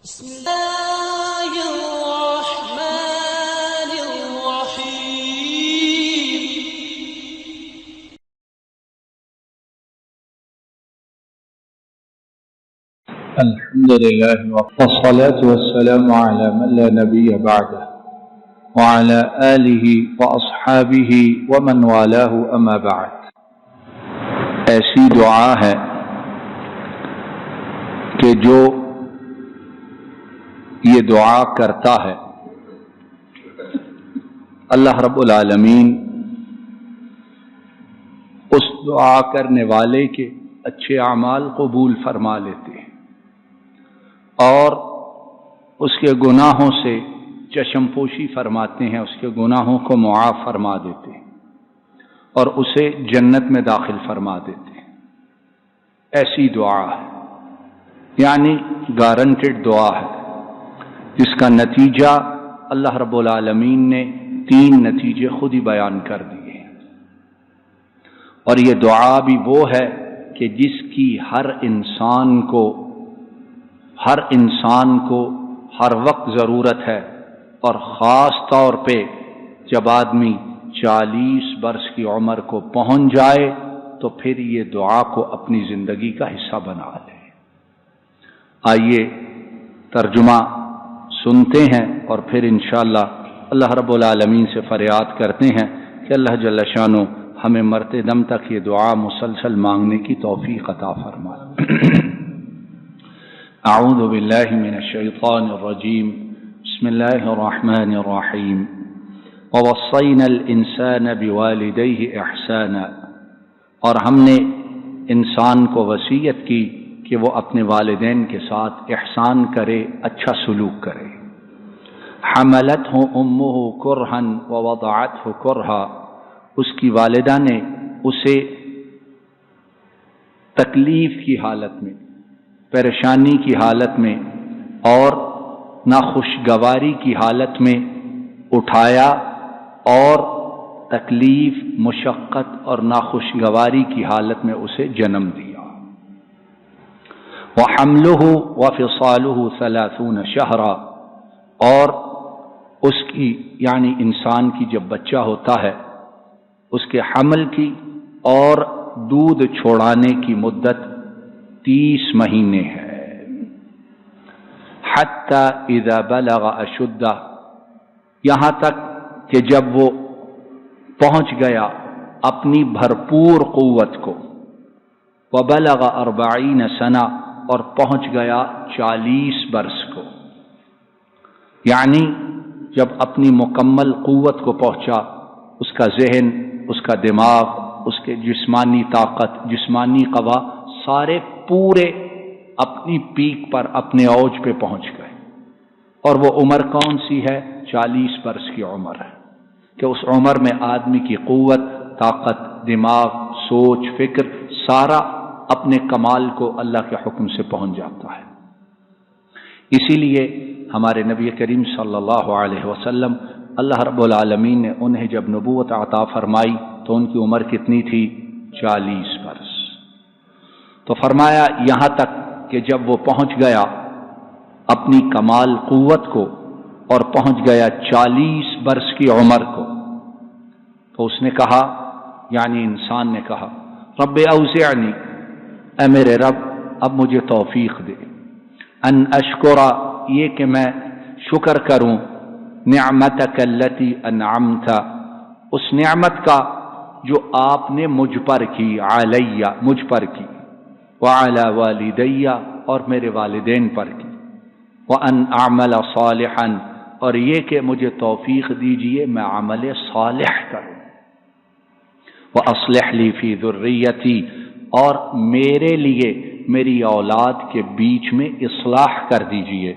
بسم الله الرحمن الرحيم. الحمد لله والصلاة والسلام على من لا نبي بعده وعلى آله وأصحابه ومن والاه أما بعد. ایسی دعا ہے کہ جو یہ دعا کرتا ہے اللہ رب العالمین اس دعا کرنے والے کے اچھے اعمال قبول فرما لیتے ہیں اور اس کے گناہوں سے چشم پوشی فرماتے ہیں، اس کے گناہوں کو معاف فرما دیتے ہیں اور اسے جنت میں داخل فرما دیتے ہیں. ایسی دعا ہے، یعنی گارنٹیڈ دعا ہے، جس کا نتیجہ اللہ رب العالمین نے 3 نتیجے خود ہی بیان کر دیے ہیں. اور یہ دعا بھی وہ ہے کہ جس کی ہر انسان کو ہر وقت ضرورت ہے، اور خاص طور پہ جب آدمی 40 برس کی عمر کو پہنچ جائے تو پھر یہ دعا کو اپنی زندگی کا حصہ بنا لے. آئیے ترجمہ سنتے ہیں اور پھر انشاءاللہ اللہ رب العالمین سے فریاد کرتے ہیں کہ اللہ جل شانہ ہمیں مرتے دم تک یہ دعا مسلسل مانگنے کی توفیق عطا فرمائے. اعوذ باللہ من الشیطان الرجیم، بسم اللہ الرحمن الرحیم. ووصینا الانسان بوالدیہ احسانا، اور ہم نے انسان کو وصیت کی کہ وہ اپنے والدین کے ساتھ احسان کرے، اچھا سلوک کرے. حملتہ امہ کرہا ووضعتہ کرہا، اس کی والدہ نے اسے تکلیف کی حالت میں، پریشانی کی حالت میں اور ناخوشگواری کی حالت میں اٹھایا، اور تکلیف، مشقت اور ناخوشگواری کی حالت میں اسے جنم دیا. وحملہ وفصالہ 30 شہرا، اور اس کی یعنی انسان کی جب بچہ ہوتا ہے اس کے حمل کی اور دودھ چھوڑانے کی مدت 30 مہینے ہے. حتی اذا بلغ اشدہ، یہاں تک کہ جب وہ پہنچ گیا اپنی بھرپور قوت کو. وبلغ 40 سنہ، اور پہنچ گیا 40 برس کو، یعنی جب اپنی مکمل قوت کو پہنچا، اس کا ذہن، اس کا دماغ، اس کے جسمانی طاقت، جسمانی قوا سارے پورے اپنی پیک پر، اپنے اوج پہ پہنچ گئے. اور وہ عمر کون سی ہے؟ 40 برس کی عمر ہے کہ اس عمر میں آدمی کی قوت، طاقت، دماغ، سوچ، فکر سارا اپنے کمال کو اللہ کے حکم سے پہنچ جاتا ہے. اسی لیے ہمارے نبی کریم صلی اللہ علیہ وسلم، اللہ رب العالمین نے انہیں جب نبوت عطا فرمائی تو ان کی عمر کتنی تھی؟ 40 برس. تو فرمایا یہاں تک کہ جب وہ پہنچ گیا اپنی کمال قوت کو اور پہنچ گیا 40 برس کی عمر کو، تو اس نے کہا، یعنی انسان نے کہا، رب اوزعنی، اے میرے رب اب مجھے توفیق دے، ان اشکر، یہ کہ میں شکر کروں، نعمتک التی انعمت، اس نعمت کا جو آپ نے مجھ پر کی، علیہ، مجھ پر کی، وعلی والدیہ، اور میرے والدین پر کی، وان اعمل صالحا، اور یہ کہ مجھے توفیق دیجئے میں عمل صالح کروں، وَأَصْلِحْ لِي فِي ذُرِّيَّتِي، اور میرے لیے میری اولاد کے بیچ میں اصلاح کر دیجئے،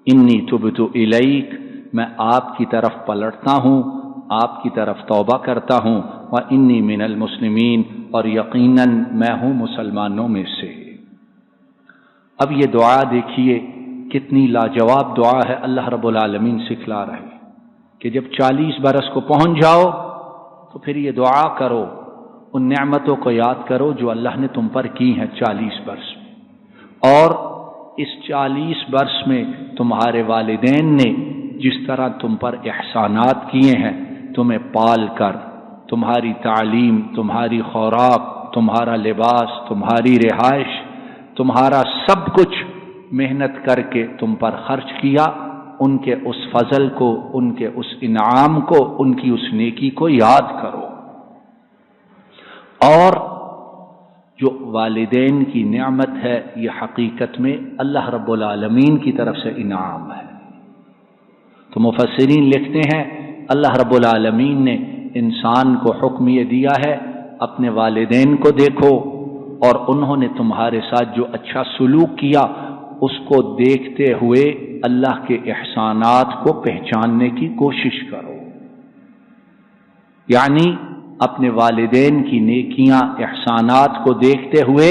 انی تبت الیک، میں آپ کی طرف پلٹتا ہوں، آپ کی طرف توبہ کرتا ہوں، وانی من المسلمین، اور یقیناً میں ہوں مسلمانوں میں سے. اب یہ دعا دیکھیے کتنی لاجواب دعا ہے، اللہ رب العالمین سکھلا رہے ہیں کہ جب 40 برس کو پہنچ جاؤ تو پھر یہ دعا کرو، ان نعمتوں کو یاد کرو جو اللہ نے تم پر کی ہیں 40 برس میں، اور اس 40 برس میں تمہارے والدین نے جس طرح تم پر احسانات کیے ہیں، تمہیں پال کر، تمہاری تعلیم، تمہاری خوراک، تمہارا لباس، تمہاری رہائش، تمہارا سب کچھ محنت کر کے تم پر خرچ کیا، ان کے اس فضل کو، ان کے اس انعام کو، ان کی اس نیکی کو یاد کرو۔ اور جو والدین کی نعمت ہے یہ حقیقت میں اللہ رب العالمین کی طرف سے انعام ہے۔ تو مفسرین لکھتے ہیں اللہ رب العالمین نے انسان کو حکم یہ دیا ہے اپنے والدین کو دیکھو، اور انہوں نے تمہارے ساتھ جو اچھا سلوک کیا اس کو دیکھتے ہوئے اللہ کے احسانات کو پہچاننے کی کوشش کرو۔ یعنی اپنے والدین کی نیکیاں، احسانات کو دیکھتے ہوئے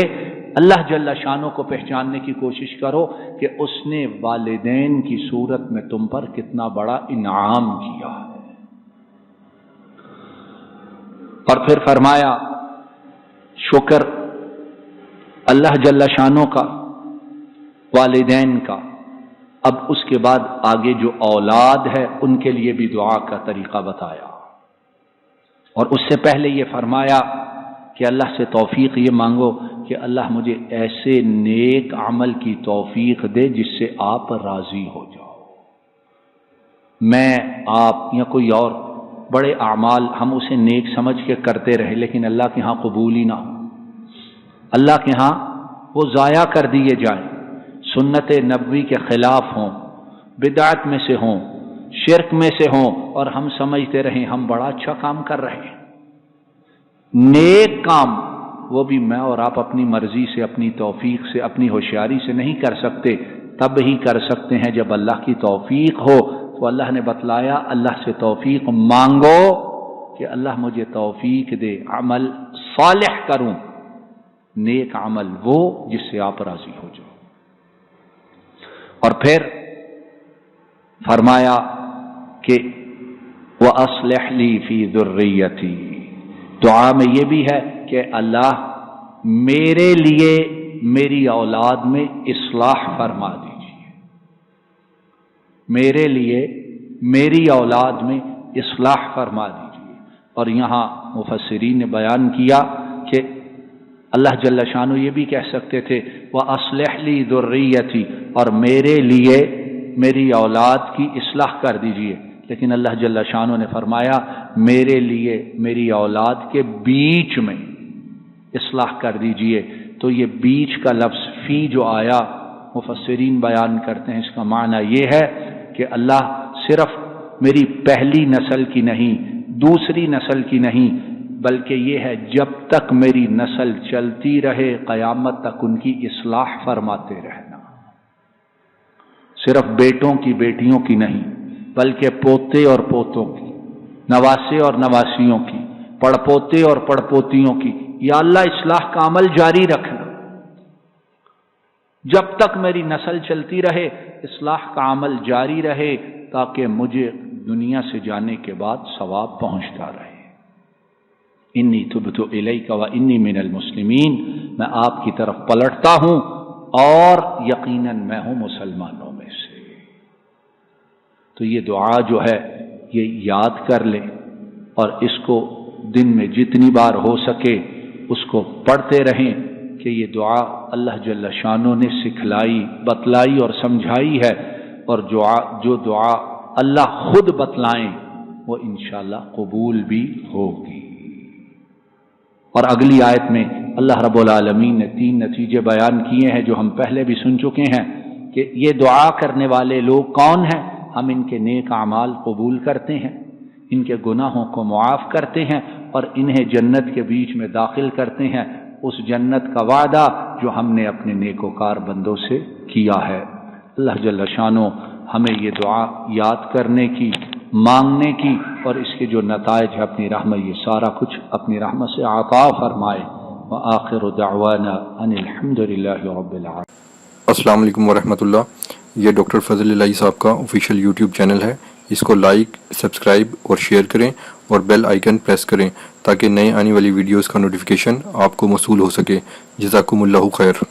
اللہ جل شانہ کو پہچاننے کی کوشش کرو کہ اس نے والدین کی صورت میں تم پر کتنا بڑا انعام کیا ہے۔ اور پھر فرمایا شکر اللہ جل شانہ کا، والدین کا۔ اب اس کے بعد آگے جو اولاد ہے ان کے لیے بھی دعا کا طریقہ بتایا، اور اس سے پہلے یہ فرمایا کہ اللہ سے توفیق یہ مانگو کہ اللہ مجھے ایسے نیک عمل کی توفیق دے جس سے آپ راضی ہو جاؤ۔ میں، آپ یا کوئی اور بڑے اعمال ہم اسے نیک سمجھ کے کرتے رہے لیکن اللہ کے ہاں قبول ہی نہ ہو، اللہ کے ہاں وہ ضائع کر دیے جائیں، سنت نبوی کے خلاف ہوں، بدعت میں سے ہوں، شرک میں سے ہوں، اور ہم سمجھتے رہیں ہم بڑا اچھا کام کر رہے ہیں۔ نیک کام وہ بھی میں اور آپ اپنی مرضی سے، اپنی توفیق سے، اپنی ہوشیاری سے نہیں کر سکتے، تب ہی کر سکتے ہیں جب اللہ کی توفیق ہو۔ تو اللہ نے بتلایا اللہ سے توفیق مانگو کہ اللہ مجھے توفیق دے، عمل صالح کروں، نیک عمل وہ جس سے آپ راضی ہو جاؤ۔ اور پھر فرمایا کہ وَأَصْلِحْ لِي فِي ذُرِّيَّتِي، دعا میں یہ بھی ہے کہ اللہ میرے لیے میری اولاد میں اصلاح فرما دیجیے، میرے لیے میری اولاد میں اصلاح فرما دیجیے۔ اور یہاں مفسرین نے بیان کیا کہ اللہ جل شانہ یہ بھی کہہ سکتے تھے وَأَصْلِحْ لِي ذُرِّيَّتِي، اور میرے لیے میری اولاد کی اصلاح کر دیجیے، لیکن اللہ جل شانہ نے فرمایا میرے لیے میری اولاد کے بیچ میں اصلاح کر دیجیے۔ تو یہ بیچ کا لفظ فی جو آیا، مفسرین بیان کرتے ہیں اس کا معنی یہ ہے کہ اللہ صرف میری پہلی نسل کی نہیں، دوسری نسل کی نہیں، بلکہ یہ ہے جب تک میری نسل چلتی رہے قیامت تک ان کی اصلاح فرماتے رہنا، صرف بیٹوں کی بیٹیوں کی نہیں بلکہ پوتے اور پوتوں کی، نواسے اور نواسیوں کی، پڑپوتے اور پڑپوتیوں کی۔ یا اللہ اصلاح کا عمل جاری رکھنا، جب تک میری نسل چلتی رہے اصلاح کا عمل جاری رہے، تاکہ مجھے دنیا سے جانے کے بعد ثواب پہنچتا رہے۔ انی تبت الیک و انی من المسلمین، میں آپ کی طرف پلٹتا ہوں اور یقیناً میں ہوں مسلمانوں میں سے۔ تو یہ دعا جو ہے یہ یاد کر لیں، اور اس کو دن میں جتنی بار ہو سکے اس کو پڑھتے رہیں کہ یہ دعا اللہ جل شانہ نے سکھلائی، بتلائی اور سمجھائی ہے، اور جو دعا اللہ خود بتلائیں وہ انشاءاللہ قبول بھی ہوگی۔ اور اگلی آیت میں اللہ رب العالمین نے 3 نتیجے بیان کیے ہیں جو ہم پہلے بھی سن چکے ہیں کہ یہ دعا کرنے والے لوگ کون ہیں۔ ہم ان کے نیک اعمال قبول کرتے ہیں، ان کے گناہوں کو معاف کرتے ہیں، اور انہیں جنت کے بیچ میں داخل کرتے ہیں، اس جنت کا وعدہ جو ہم نے اپنے نیکوکار بندوں سے کیا ہے۔ اللہ جل شانہ ہمیں یہ دعا یاد کرنے کی، مانگنے کی، اور اس کے جو نتائج ہے اپنی رحمت، یہ سارا کچھ اپنی رحمت سے عطا فرمائے۔ وآخر دعوانا ان الحمدللہ رب العالمین۔ السلام علیکم ورحمۃ اللہ۔ یہ ڈاکٹر فضل الہی صاحب کا آفیشیل یوٹیوب چینل ہے، اس کو لائک، سبسکرائب اور شیئر کریں، اور بیل آئیکن پریس کریں تاکہ نئے آنے والی ویڈیوز کا نوٹیفیکیشن آپ کو موصول ہو سکے۔ جزاکم اللہ خیر۔